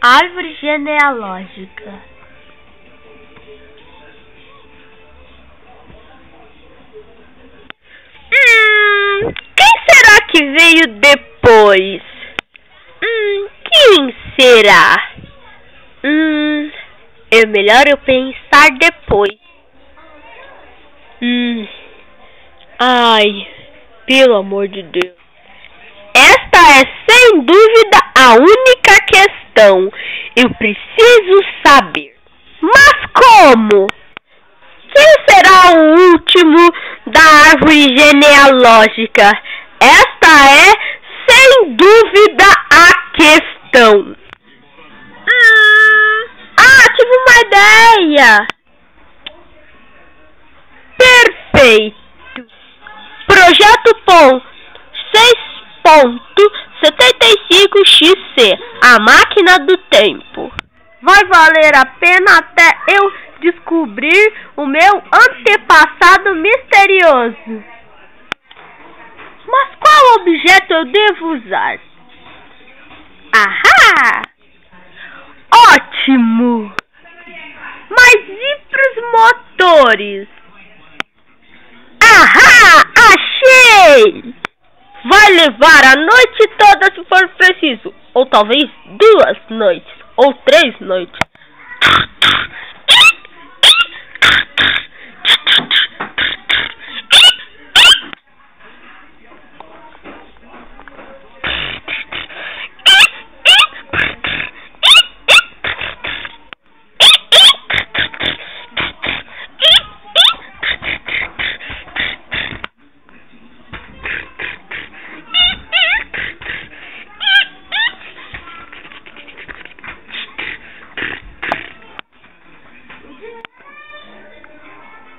Árvore genealógica. Quem será que veio depois? Quem será? É melhor eu pensar depois. Ai, pelo amor de Deus. Esta é sem dúvida a única questão. Eu preciso saber. Mas como? Quem será o último da árvore genealógica? Esta é sem dúvida a questão. Tive uma ideia. Perfeito. Projeto POM 6.75xc. A máquina do tempo. Vai valer a pena até eu descobrir o meu antepassado misterioso. Mas qual objeto eu devo usar? Ahá! Ótimo! Mas e pros motores? Ahá! Achei! Vai levar a noite toda se for preciso. Ou talvez 2 noites. Ou 3 noites.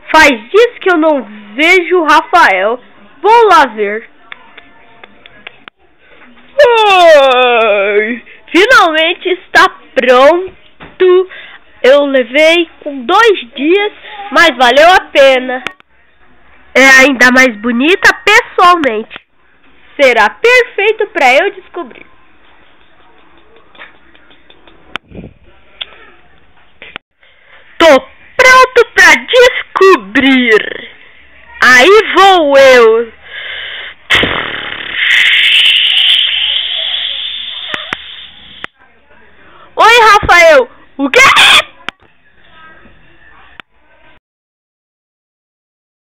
Faz dias que eu não vejo o Rafael. Vou lá ver. Finalmente está pronto. Eu levei com 2 dias, mas valeu a pena. É ainda mais bonita pessoalmente. Será perfeito para eu descobrir. Tô pronto para descobrir. Aí vou eu.